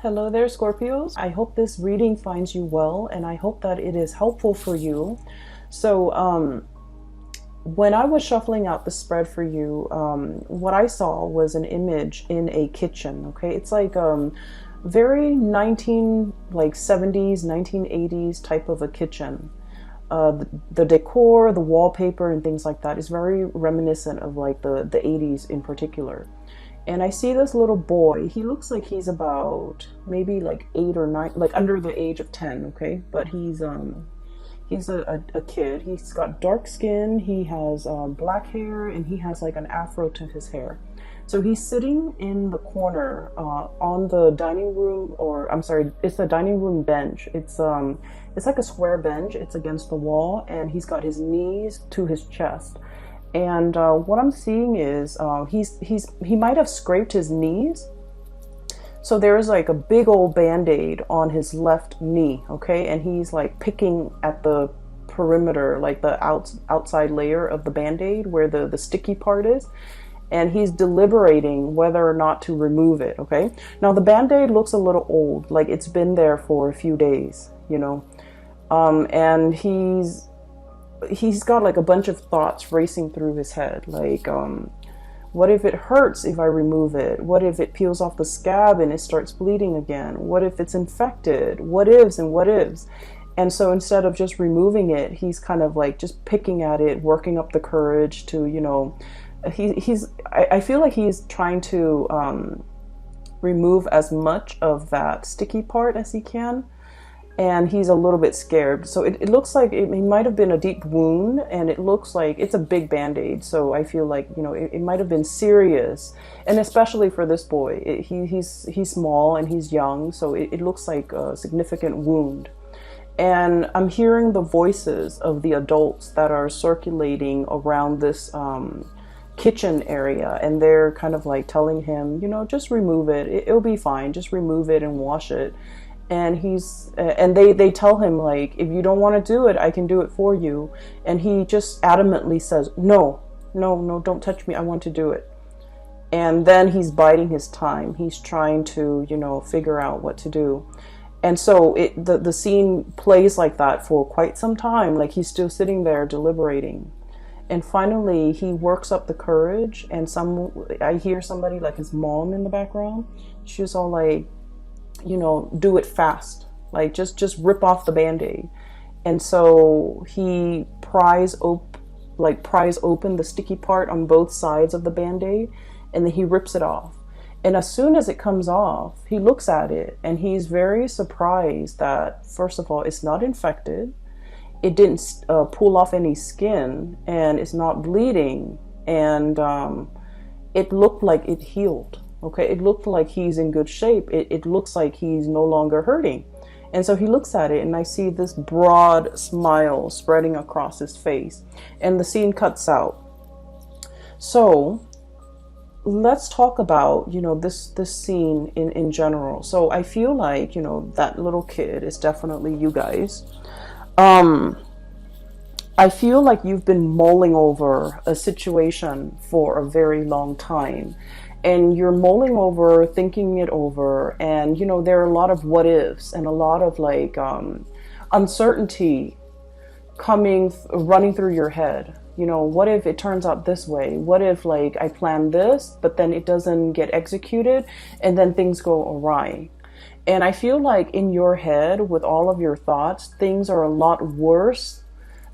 Hello there, Scorpios. I hope this reading finds you well, and I hope that it is helpful for you. So, when I was shuffling out the spread for you, what I saw was an image in a kitchen. Okay, it's like very 70s, 1980s type of a kitchen. The decor, the wallpaper, and things like that is very reminiscent of like the 80s in particular. And I see this little boy. He looks like he's about maybe like 8 or 9, like under the age of 10. Okay, but he's a kid. He's got dark skin. He has black hair, and he has like an afro to his hair. So he's sitting in the corner on the dining room, or I'm sorry, it's the dining room bench. It's like a square bench. It's against the wall, and he's got his knees to his chest. And what I'm seeing is he might have scraped his knees. So there's like a big old band-aid on his left knee, okay? And he's like picking at the perimeter, like the outside layer of the band-aid where the sticky part is. And he's deliberating whether or not to remove it, okay? Now the band-aid looks a little old, like it's been there for a few days, you know? And he's got like a bunch of thoughts racing through his head, like what if it hurts if I remove it? What if it peels off the scab and it starts bleeding again? What if it's infected? What ifs and what ifs? And so instead of just removing it, he's kind of like just picking at it, working up the courage to, you know, I feel like he's trying to remove as much of that sticky part as he can. And he's a little bit scared. So it looks like it might have been a deep wound, and it looks like it's a big band-aid. So I feel like, you know, it might have been serious. And especially for this boy, he's small and he's young. So it looks like a significant wound. And I'm hearing the voices of the adults that are circulating around this kitchen area. And they're kind of like telling him, you know, just remove it. It'll be fine. Just remove it and wash it. And they tell him, like, if you don't want to do it, I can do it for you. And he just adamantly says, no, don't touch me. I want to do it. And then he's biding his time. He's trying to, you know, figure out what to do. And so the scene plays like that for quite some time. Like he's still sitting there deliberating. And finally he works up the courage, and I hear somebody, like his mom in the background. She's all like, you know, do it fast, like just rip off the band-aid. And so he pries open the sticky part on both sides of the band-aid, and then he rips it off. And as soon as it comes off, he looks at it and he's very surprised that, first of all, it's not infected, it didn't pull off any skin, and it's not bleeding, and it looked like it healed. Okay, it looked like he's in good shape. It looks like he's no longer hurting. And so he looks at it, and I see this broad smile spreading across his face. And the scene cuts out. So let's talk about, you know, this scene in general. So I feel like, you know, that little kid is definitely you guys. I feel like you've been mulling over a situation for a very long time. And you're mulling over, thinking it over, and, you know, there are a lot of what ifs and a lot of like uncertainty running through your head. You know, what if it turns out this way? What if like I plan this, but then it doesn't get executed, and then things go awry? And I feel like in your head, with all of your thoughts, things are a lot worse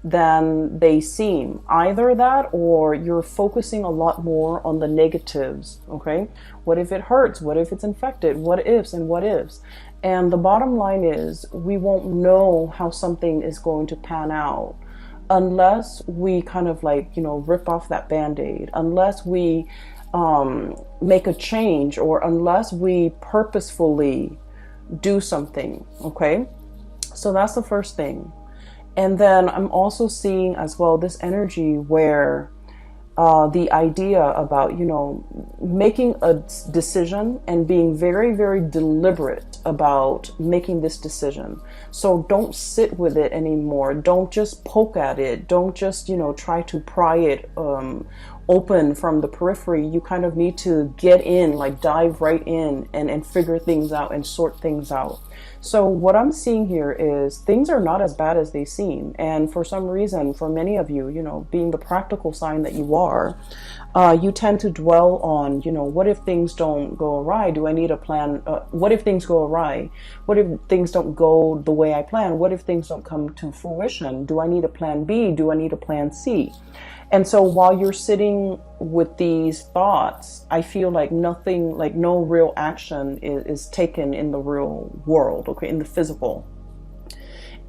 than they seem. Either that, or you're focusing a lot more on the negatives, okay? What if it hurts? What if it's infected? What ifs and what ifs? And the bottom line is, we won't know how something is going to pan out unless we kind of like, you know, rip off that band-aid, unless we make a change, or unless we purposefully do something, okay? So that's the first thing. And then I'm also seeing as well this energy where the idea about, you know, making a decision and being very, very deliberate about making this decision. So don't sit with it anymore. Don't just poke at it. Don't just, you know, try to pry it open from the periphery. You kind of need to get in, like dive right in and figure things out and sort things out. So what I'm seeing here is things are not as bad as they seem. And for some reason, for many of you, you know, being the practical sign that you are, you tend to dwell on, you know, what if things don't go awry? Do I need a plan? What if things go awry? What if things don't go the way I plan? What if things don't come to fruition? Do I need a plan B? Do I need a plan C? And so while you're sitting with these thoughts, I feel like nothing, like no real action is taken in the real world, okay, in the physical.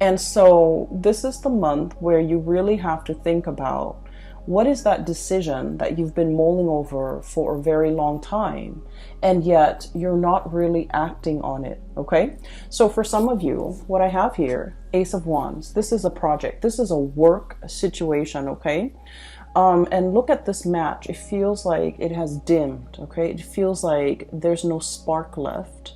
And so this is the month where you really have to think about, what is that decision that you've been mulling over for a very long time, and yet you're not really acting on it, okay? So for some of you, what I have here, Ace of Wands, this is a project, this is a work situation, okay? And look at this match. It feels like it has dimmed, okay? It feels like there's no spark left.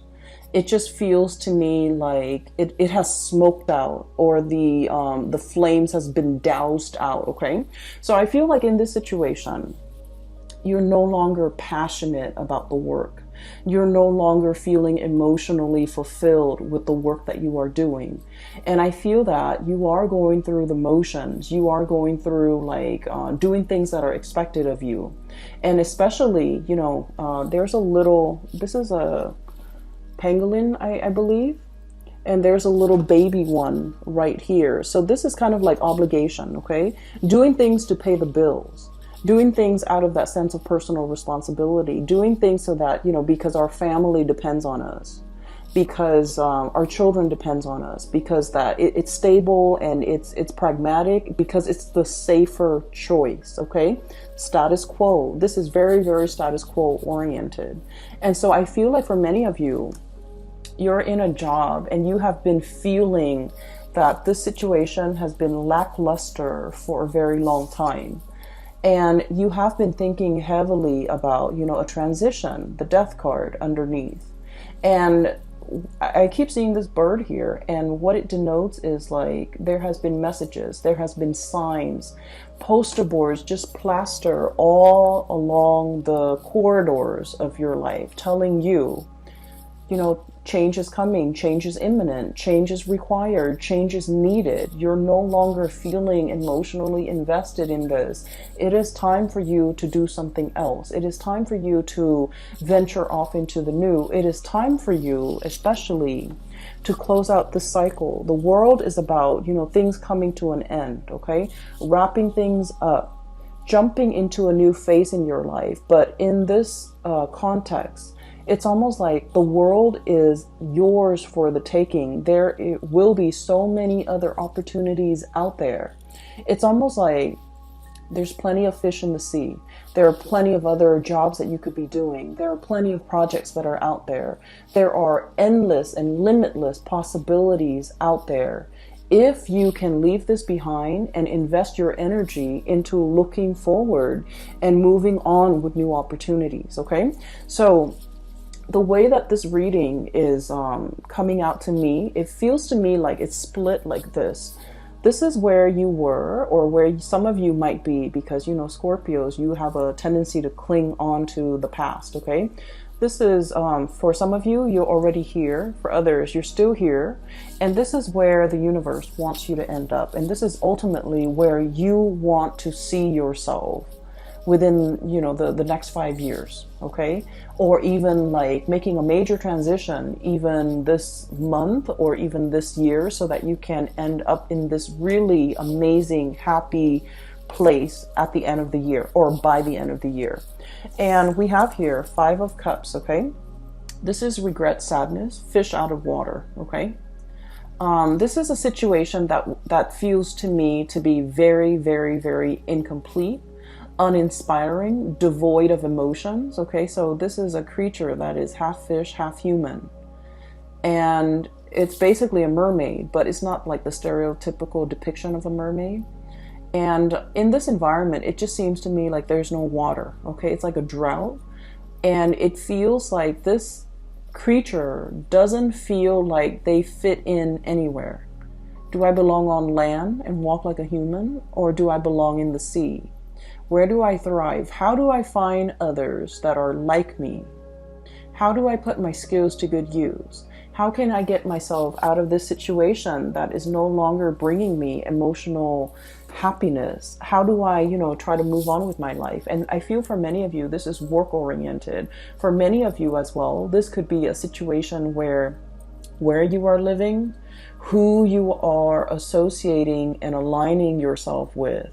It just feels to me like it has smoked out, or the flames has been doused out, okay? So I feel like in this situation, you're no longer passionate about the work. You're no longer feeling emotionally fulfilled with the work that you are doing. And I feel that you are going through the motions. You are going through like doing things that are expected of you. And especially, you know, there's a little, this is a pangolin, I believe. And there's a little baby one right here. So this is kind of like obligation, okay? Doing things to pay the bills. Doing things out of that sense of personal responsibility, doing things so that, you know, because our family depends on us, because our children depends on us, because that it's stable and it's pragmatic, because it's the safer choice, okay? Status quo. This is very, very status quo oriented. And so I feel like for many of you, you're in a job and you have been feeling that this situation has been lackluster for a very long time. And you have been thinking heavily about, you know, a transition, the death card underneath. And I keep seeing this bird here, and what it denotes is like there has been messages, there has been signs, poster boards just plaster all along the corridors of your life, telling you, you know, change is coming, change is imminent, change is required, change is needed. You're no longer feeling emotionally invested in this. It is time for you to do something else. It is time for you to venture off into the new. It is time for you, especially, to close out the cycle. The world is about, you know, things coming to an end, okay? Wrapping things up, jumping into a new phase in your life. But in this context, it's almost like the world is yours for the taking. There will be so many other opportunities out there. It's almost like there's plenty of fish in the sea. There are plenty of other jobs that you could be doing. There are plenty of projects that are out there. There are endless and limitless possibilities out there. If you can leave this behind and invest your energy into looking forward and moving on with new opportunities, okay? So the way that this reading is coming out to me, it feels to me like it's split like this. This is where you were, or where some of you might be, because, you know, Scorpios, you have a tendency to cling on to the past, okay? This is, for some of you, you're already here. For others, you're still here. And this is where the universe wants you to end up. And this is ultimately where you want to see yourself within, you know, the next 5 years, okay? Or even like making a major transition even this month or even this year, so that you can end up in this really amazing, happy place at the end of the year, or by the end of the year. And we have here 5 of Cups, okay? This is regret, sadness, fish out of water, okay? This is a situation that feels to me to be very, very, very incomplete, uninspiring, devoid of emotions, okay? So this is a creature that is half fish, half human. And it's basically a mermaid, but it's not like the stereotypical depiction of a mermaid. And in this environment, it just seems to me like there's no water, okay? It's like a drought. And it feels like this creature doesn't feel like they fit in anywhere. Do I belong on land and walk like a human, or do I belong in the sea? Where do I thrive? How do I find others that are like me? How do I put my skills to good use? How can I get myself out of this situation that is no longer bringing me emotional happiness? How do I, try to move on with my life? And I feel for many of you, this is work oriented. For many of you as well, this could be a situation where you are living, who you are associating and aligning yourself with.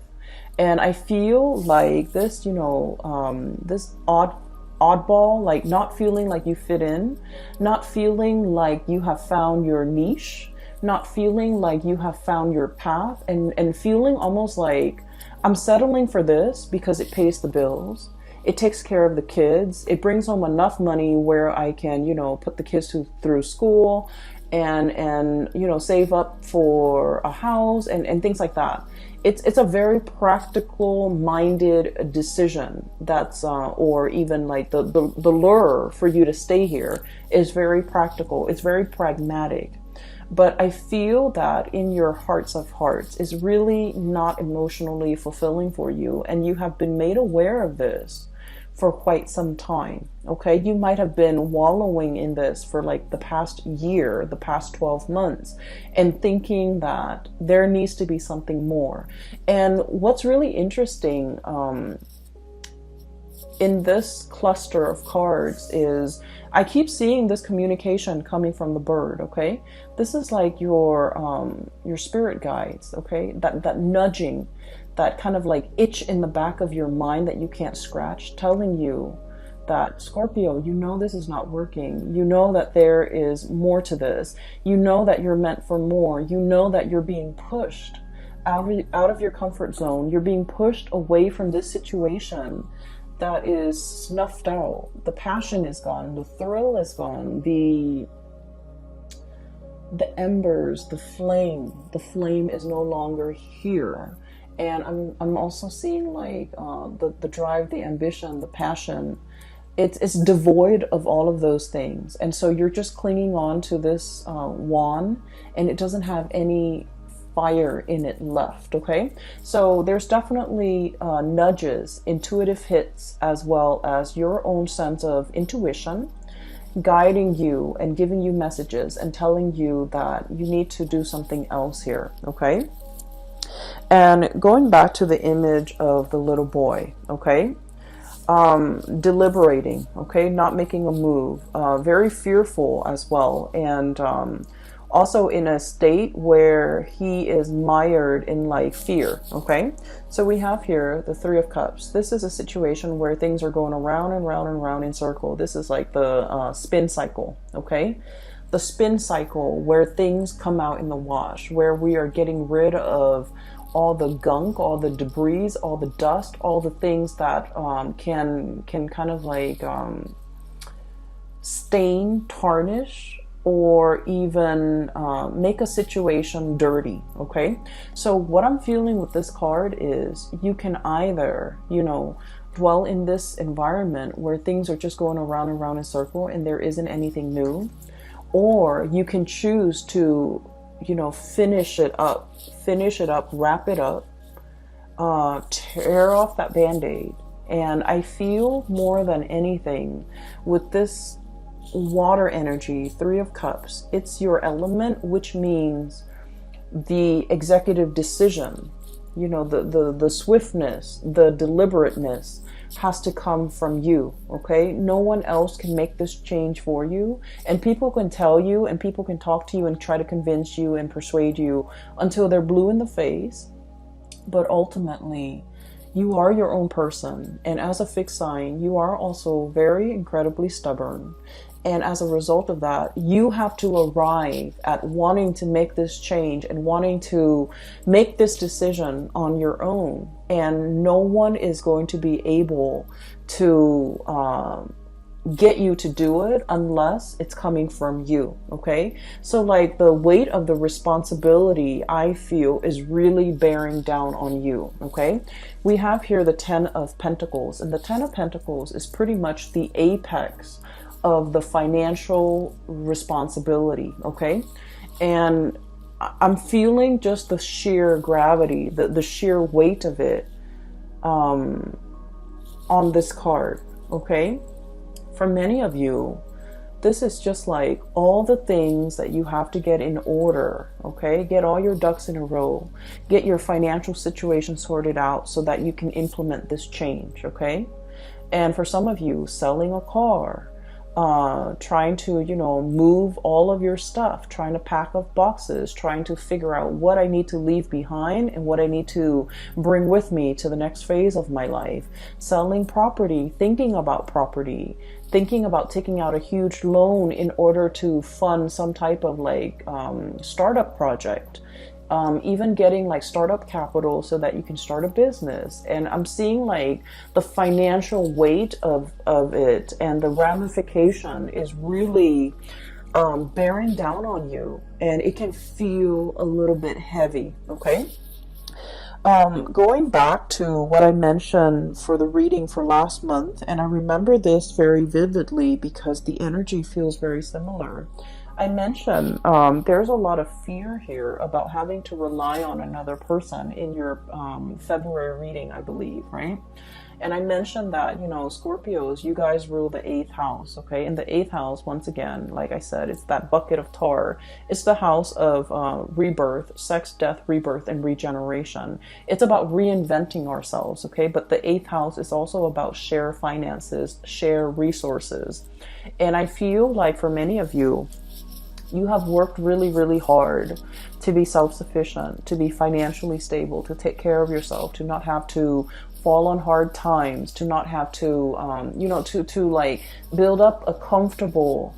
And I feel like this, this oddball, like not feeling like you fit in, not feeling like you have found your niche, not feeling like you have found your path, and feeling almost like I'm settling for this because it pays the bills. It takes care of the kids. It brings home enough money where I can, put the kids through school and save up for a house and things like that. It's a very practical minded decision that's or even like the lure for you to stay here is very practical. It's very pragmatic. But I feel that in your hearts of hearts is really not emotionally fulfilling for you, and you have been made aware of this for quite some time. Okay, you might have been wallowing in this for like the past year, the past 12 months, and thinking that there needs to be something more. And what's really interesting in this cluster of cards is I keep seeing this communication coming from the bird. Okay, this is like your spirit guides. Okay, that nudging, that kind of like itch in the back of your mind that you can't scratch, telling you that, Scorpio, this is not working. You know that there is more to this. You know that you're meant for more. You know that you're being pushed out of your comfort zone. You're being pushed away from this situation that is snuffed out. The passion is gone. The thrill is gone. The embers, the flame is no longer here. And I'm also seeing like the drive, the ambition, the passion. It's devoid of all of those things. And so you're just clinging on to this wand, and it doesn't have any fire in it left. Okay, so there's definitely nudges, intuitive hits, as well as your own sense of intuition guiding you and giving you messages and telling you that you need to do something else here. Okay. And going back to the image of the little boy, okay, deliberating, okay, not making a move, very fearful as well, and also in a state where he is mired in like fear. Okay, so we have here the Three of Cups. This is a situation where things are going around and round and round in circle. This is like the spin cycle. Okay, the spin cycle where things come out in the wash, where we are getting rid of all the gunk, all the debris, all the dust, all the things that can kind of like stain, tarnish, or even make a situation dirty. Okay, so what I'm feeling with this card is you can either, dwell in this environment where things are just going around and round in circle and there isn't anything new, or you can choose to finish it up, wrap it up, tear off that band-aid. And I feel more than anything with this water energy, Three of Cups, it's your element, which means the executive decision, the swiftness, the deliberateness has to come from you. Okay, no one else can make this change for you, and people can tell you and people can talk to you and try to convince you and persuade you until they're blue in the face, but ultimately you are your own person. And as a fixed sign, you are also very incredibly stubborn. And as a result of that, you have to arrive at wanting to make this change and wanting to make this decision on your own. And no one is going to be able to get you to do it unless it's coming from you. Okay, so like the weight of the responsibility, I feel, is really bearing down on you. Okay, we have here the Ten of Pentacles, and the Ten of Pentacles is pretty much the apex of the financial responsibility. Okay, and I'm feeling just the sheer gravity, the sheer weight of it on this card, okay? For many of you, this is just like all the things that you have to get in order, okay? Get all your ducks in a row. Get your financial situation sorted out so that you can implement this change, okay? And for some of you, selling a car, trying to, move all of your stuff, trying to pack up boxes, trying to figure out what I need to leave behind and what I need to bring with me to the next phase of my life. Selling property, thinking about property, thinking about taking out a huge loan in order to fund some type of startup project. Even getting like startup capital so that you can start a business. And I'm seeing like the financial weight of it and the ramification is really bearing down on you, and it can feel a little bit heavy, okay? Going back to what I mentioned for the reading for last month, and I remember this very vividly because the energy feels very similar. I mentioned there's a lot of fear here about having to rely on another person in your February reading, I believe, right? And I mentioned that, Scorpios, you guys rule the 8th house, okay? And the 8th house, once again, like I said, it's that bucket of tar. It's the house of rebirth, sex, death, rebirth, and regeneration. It's about reinventing ourselves, okay? But the 8th house is also about share finances, share resources. And I feel like for many of you, you have worked really, really hard to be self-sufficient, to be financially stable, to take care of yourself, to not have to fall on hard times, to not have to, to build up a comfortable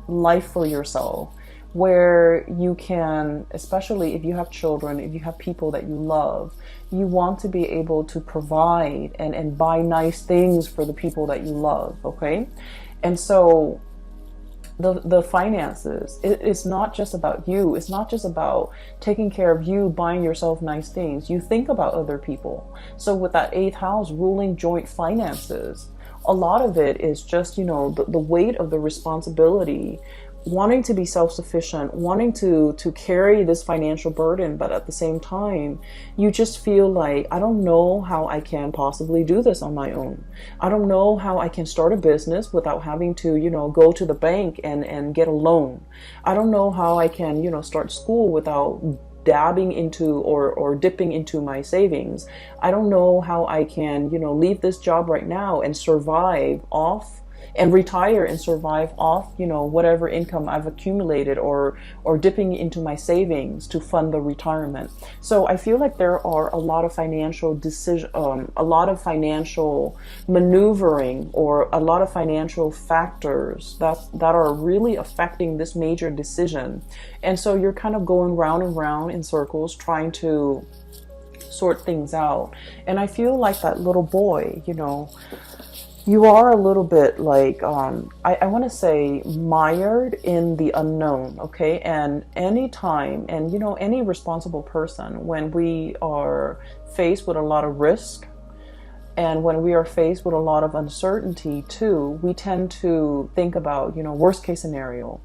life for yourself where you can, especially if you have children, if you have people that you love, you want to be able to provide and buy nice things for the people that you love, okay? And so the finances, it's not just about you. It's not just about taking care of you, buying yourself nice things. You think about other people. So with that 8th house ruling joint finances, a lot of it is just, the weight of the responsibility, wanting to be self-sufficient, wanting to carry this financial burden, but at the same time, you just feel like, I don't know how I can possibly do this on my own. I don't know how I can start a business without having to, go to the bank and get a loan. I don't know how I can, start school without dabbing into or dipping into my savings. I don't know how I can, leave this job right now and survive off and retire and survive off, whatever income I've accumulated or dipping into my savings to fund the retirement. So I feel like there are a lot of financial a lot of financial maneuvering or a lot of financial factors that are really affecting this major decision. And so you're kind of going round and round in circles trying to sort things out. And I feel like that little boy, you are a little bit like, I want to say mired in the unknown, okay? And any time, and any responsible person, when we are faced with a lot of risk, and when we are faced with a lot of uncertainty too, we tend to think about, worst case scenario.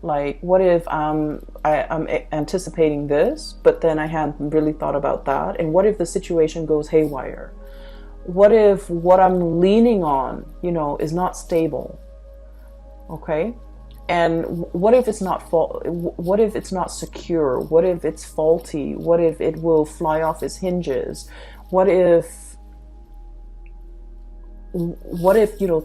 Like, what if I'm anticipating this, but then I hadn't really thought about that? And what if the situation goes haywire? What if what I'm leaning on, is not stable? Okay? And what if it's not what if it's not secure? What if it's faulty? What if it will fly off its hinges? What if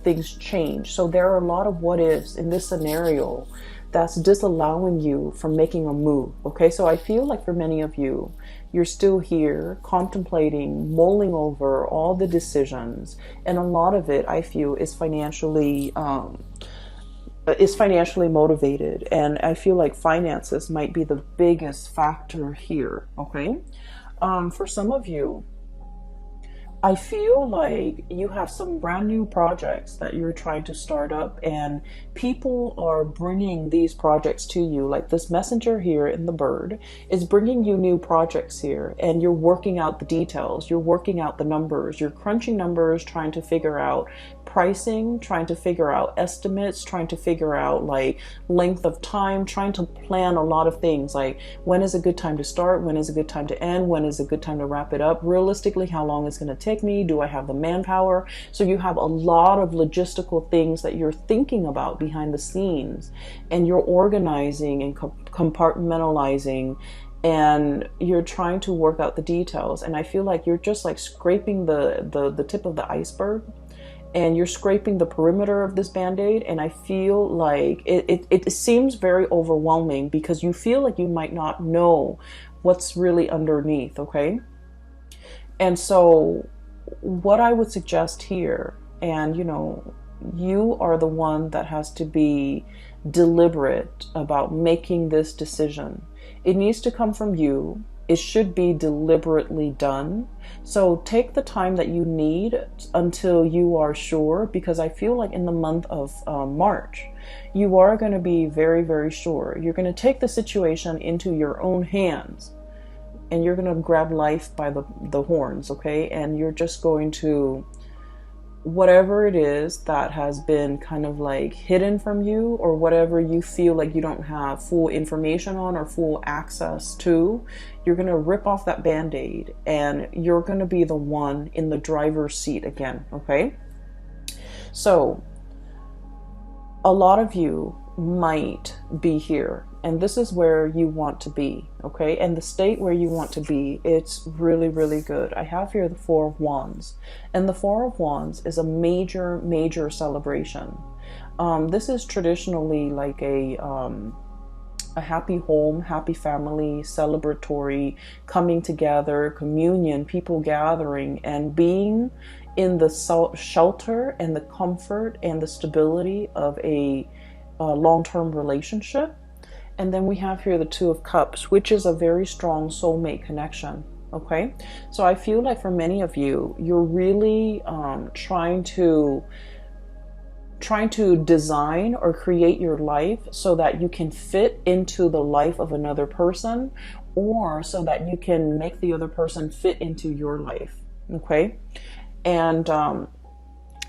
things change? So there are a lot of what ifs in this scenario that's disallowing you from making a move. Okay, so I feel like for many of you, you're still here contemplating, mulling over all the decisions, and a lot of it, I feel, is financially motivated, and I feel like finances might be the biggest factor here. Okay, for some of you, I feel like you have some brand new projects that you're trying to start up, and people are bringing these projects to you. Like this messenger here in the bird is bringing you new projects here, and you're working out the details. You're working out the numbers. You're crunching numbers, trying to figure out pricing, trying to figure out estimates, trying to figure out like length of time, trying to plan a lot of things, like when is a good time to start, when is a good time to end, when is a good time to wrap it up, realistically how long it's going to take me, do I have the manpower? So you have a lot of logistical things that you're thinking about behind the scenes, and you're organizing and compartmentalizing, and you're trying to work out the details. And I feel like you're just like scraping the tip of the iceberg, and you're scraping the perimeter of this band-aid. And I feel like it seems very overwhelming because you feel like you might not know what's really underneath, okay? And so what I would suggest here, and you are the one that has to be deliberate about making this decision. It needs to come from you. It should be deliberately done. So take the time that you need until you are sure, because I feel like in the month of March, you are going to be very, very sure. You're going to take the situation into your own hands, and you're going to grab life by the horns, okay? And you're just going to, whatever it is that has been kind of like hidden from you, or whatever you feel like you don't have full information on or full access to, you're going to rip off that band-aid, and you're going to be the one in the driver's seat again, okay? So a lot of you might be here, and this is where you want to be, okay? And the state where you want to be, it's really, really good. I have here the Four of Wands, and the Four of Wands is a major, major celebration. This is traditionally like a happy home, happy family, celebratory, coming together, communion, people gathering, and being in the shelter and the comfort and the stability of a long-term relationship. And then we have here the Two of Cups, which is a very strong soulmate connection, okay? So I feel like for many of you, you're really trying to design or create your life so that you can fit into the life of another person, or so that you can make the other person fit into your life, okay? And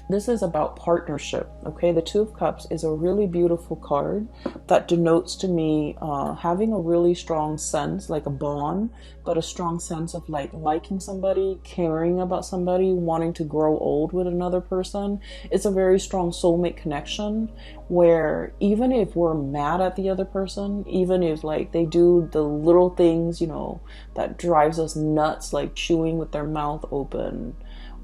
this is about partnership, okay? The Two of Cups is a really beautiful card that denotes to me having a really strong sense, like a bond, but a strong sense of like liking somebody, caring about somebody, wanting to grow old with another person. It's a very strong soulmate connection where even if we're mad at the other person, even if like they do the little things, that drives us nuts, like chewing with their mouth open,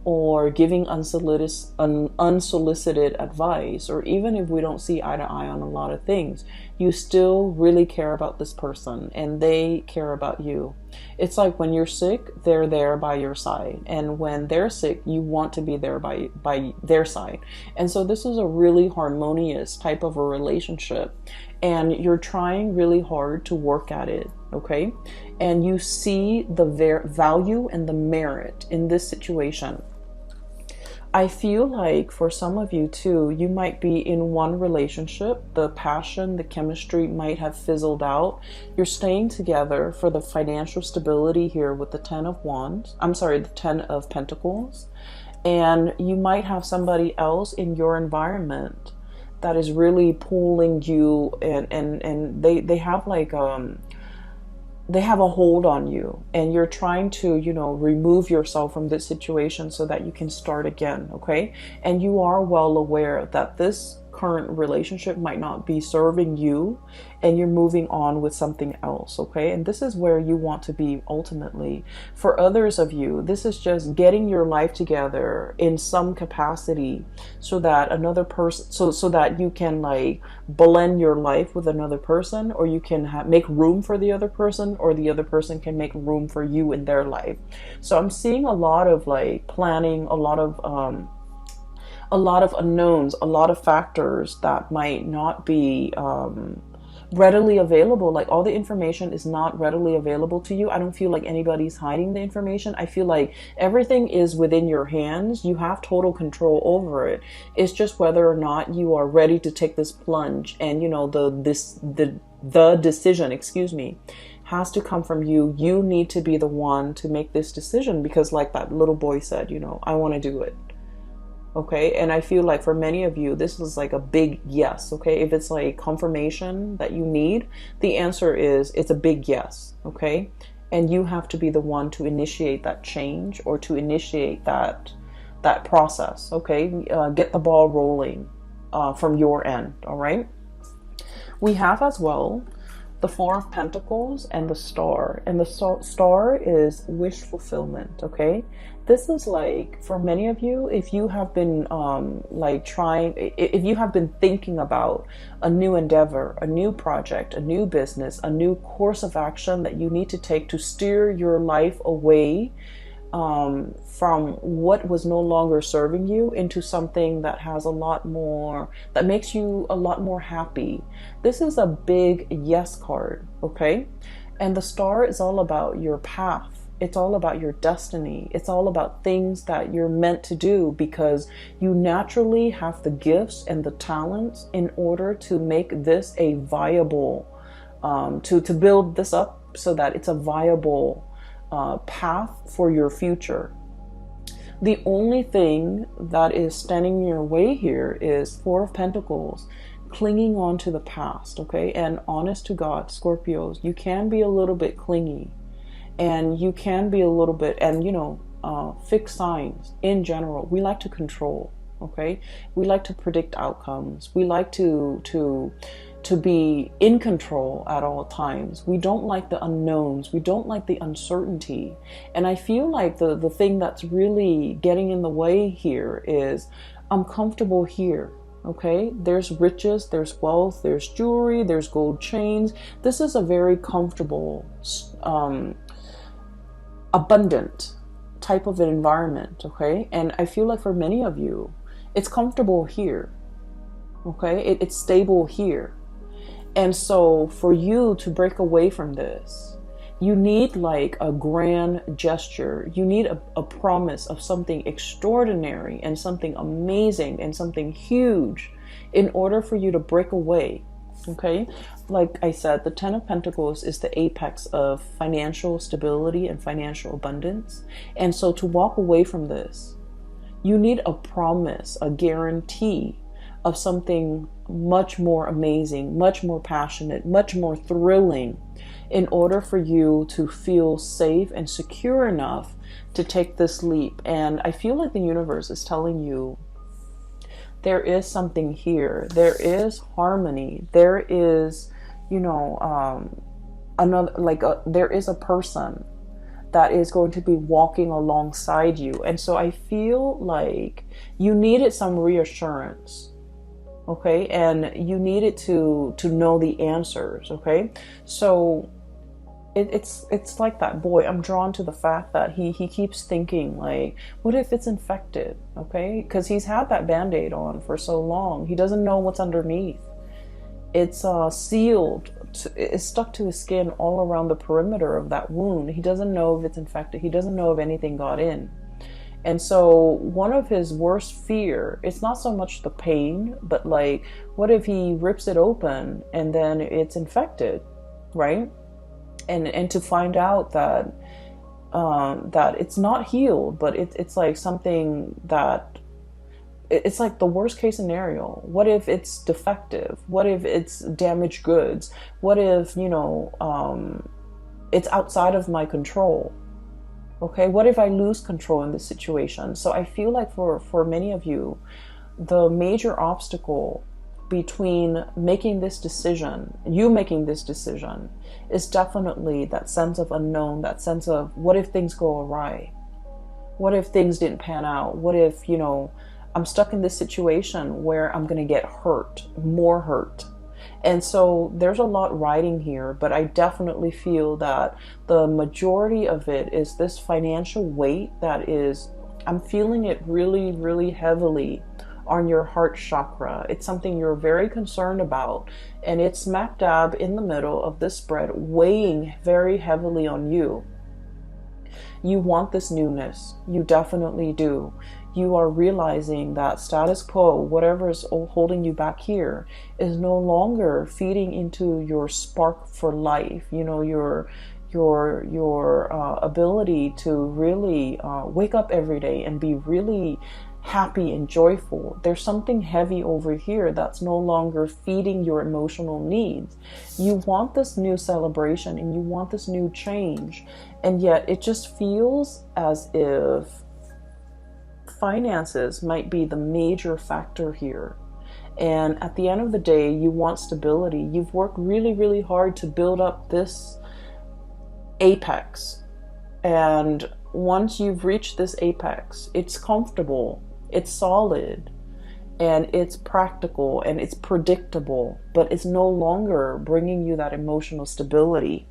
or giving unsolicited advice, or even if we don't see eye to eye on a lot of things, you still really care about this person and they care about you. It's like when you're sick, they're there by your side, and when they're sick, you want to be there by their side. And so this is a really harmonious type of a relationship, and you're trying really hard to work at it, okay? And you see the value and the merit in this situation. I feel like for some of you too, you might be in one relationship, the passion, the chemistry might have fizzled out. You're staying together for the financial stability here with the Ten of Pentacles. And you might have somebody else in your environment that is really pulling you, and they have like they have a hold on you, and you're trying to, remove yourself from this situation so that you can start again, okay? And you are well aware that this current relationship might not be serving you, and you're moving on with something else, okay? And this is where you want to be ultimately. For others of you, this is just getting your life together in some capacity so that another person, so that you can like blend your life with another person, or you can make room for the other person, or the other person can make room for you in their life. So I'm seeing a lot of like planning, a lot of unknowns, a lot of factors that might not be readily available. Like all the information is not readily available to you. I don't feel like anybody's hiding the information. I feel like everything is within your hands. You have total control over it. It's just whether or not you are ready to take this plunge. And the decision, has to come from you. You need to be the one to make this decision, because like that little boy said, I want to do it. Okay, and I feel like for many of you, this is like a big yes. Okay, if it's like confirmation that you need, the answer is it's a big yes. Okay, and you have to be the one to initiate that change or to initiate that process. Okay, get the ball rolling from your end. All right. We have as well the Four of Pentacles and the Star. And the Star is wish fulfillment, okay? This is like, for many of you, if you have been if you have been thinking about a new endeavor, a new project, a new business, a new course of action that you need to take to steer your life away from what was no longer serving you into something that has a lot more, that makes you a lot more happy. This is a big yes card, okay? And the Star is all about your path. It's all about your destiny. It's all about things that you're meant to do because you naturally have the gifts and the talents in order to make this a viable, to build this up so that it's a viable path for your future. The only thing that is standing in your way here is Four of Pentacles, clinging on to the past, okay? And honest to God, Scorpios, you can be a little bit clingy and you can be a little bit, and fixed signs in general, we like to control, okay? We like to predict outcomes. We like to be in control at all times. We don't like the unknowns. We don't like the uncertainty. And I feel like the thing that's really getting in the way here is I'm comfortable here. Okay, there's riches, there's wealth, there's jewelry, there's gold chains. This is a very comfortable, abundant type of an environment. Okay, and I feel like for many of you, it's comfortable here. Okay, it's stable here. And so for you to break away from this, you need like a grand gesture. You need a promise of something extraordinary and something amazing and something huge in order for you to break away. Okay. Like I said, the Ten of Pentacles is the apex of financial stability and financial abundance. And so to walk away from this, you need a promise, a guarantee of something much more amazing, much more passionate, much more thrilling in order for you to feel safe and secure enough to take this leap. And I feel like the universe is telling you there is something here. There is harmony. There is, there is a person that is going to be walking alongside you. And so I feel like you needed some reassurance. Okay, and you needed to know the answers. Okay, so it's like that boy. I'm drawn to the fact that he keeps thinking like, what if it's infected? Okay, because he's had that band-aid on for so long. He doesn't know what's underneath. It's sealed. It's stuck to his skin all around the perimeter of that wound. He doesn't know if it's infected. He doesn't know if anything got in. And so one of his worst fear, it's not so much the pain, but like, what if he rips it open and then it's infected, right? And to find out that that it's not healed, but it's like something that, it's like the worst case scenario. What if it's defective? What if it's damaged goods? What if, it's outside of my control? Okay, what if I lose control in this situation? So I feel like for many of you, the major obstacle between making this decision, is definitely that sense of unknown, that sense of what if things go awry? What if things didn't pan out? What if, I'm stuck in this situation where I'm going to get hurt, more hurt? And so there's a lot riding here, but I definitely feel that the majority of it is this financial weight that is, I'm feeling it really, really heavily on your heart chakra. It's something you're very concerned about, and it's smack dab in the middle of this spread, weighing very heavily on you. You want this newness. You definitely do. You are realizing that status quo, whatever is holding you back here, is no longer feeding into your spark for life. Your ability to really wake up every day and be really happy and joyful. There's something heavy over here that's no longer feeding your emotional needs. You want this new celebration and you want this new change, and yet it just feels as if finances might be the major factor here. And at the end of the day, you want stability. You've worked really, really hard to build up this apex. And once you've reached this apex, it's comfortable, it's solid, and it's practical, and it's predictable, but it's no longer bringing you that emotional stability.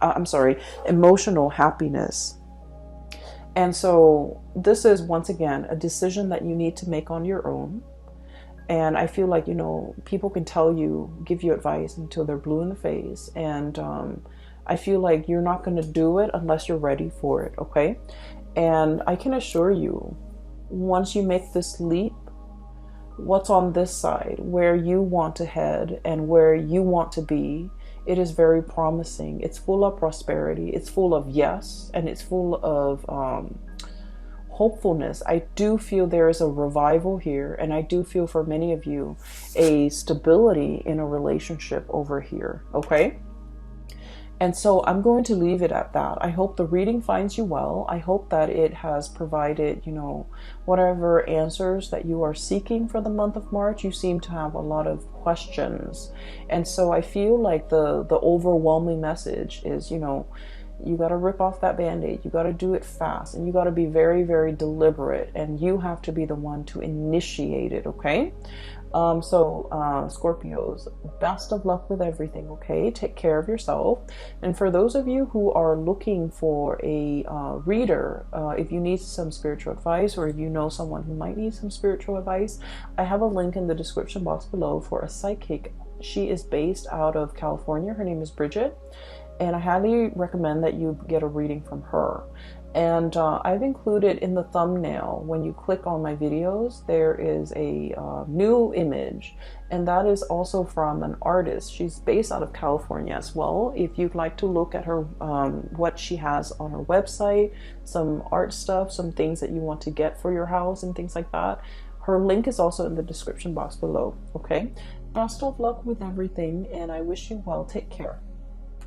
Emotional happiness. And so this is, once again, a decision that you need to make on your own. And I feel like, people can tell you, give you advice until they're blue in the face. And I feel like you're not going to do it unless you're ready for it, okay? And I can assure you, once you make this leap, what's on this side, where you want to head and where you want to be, it is very promising. It's full of prosperity. It's full of yes, and it's full of hopefulness. I do feel there is a revival here, and I do feel for many of you a stability in a relationship over here, okay? And so I'm going to leave it at that. I hope the reading finds you well. I hope that it has provided, whatever answers that you are seeking for the month of March. You seem to have a lot of questions. And so I feel like the overwhelming message is, you got to rip off that band-aid. You got to do it fast, and you got to be very, very deliberate, and you have to be the one to initiate it, okay? Scorpios, best of luck with everything, okay? Take care of yourself. And for those of you who are looking for a reader, if you need some spiritual advice, or if you know someone who might need some spiritual advice, I have a link in the description box below for a psychic. She is based out of California. Her name is Bridget, and I highly recommend that you get a reading from her. And I've included in the thumbnail, when you click on my videos, there is a new image, and that is also from an artist. She's based out of California as well. If you'd like to look at her, what she has on her website, some art stuff, some things that you want to get for your house and things like that, her link is also in the description box below, okay? Best of luck with everything, and I wish you well. Take care.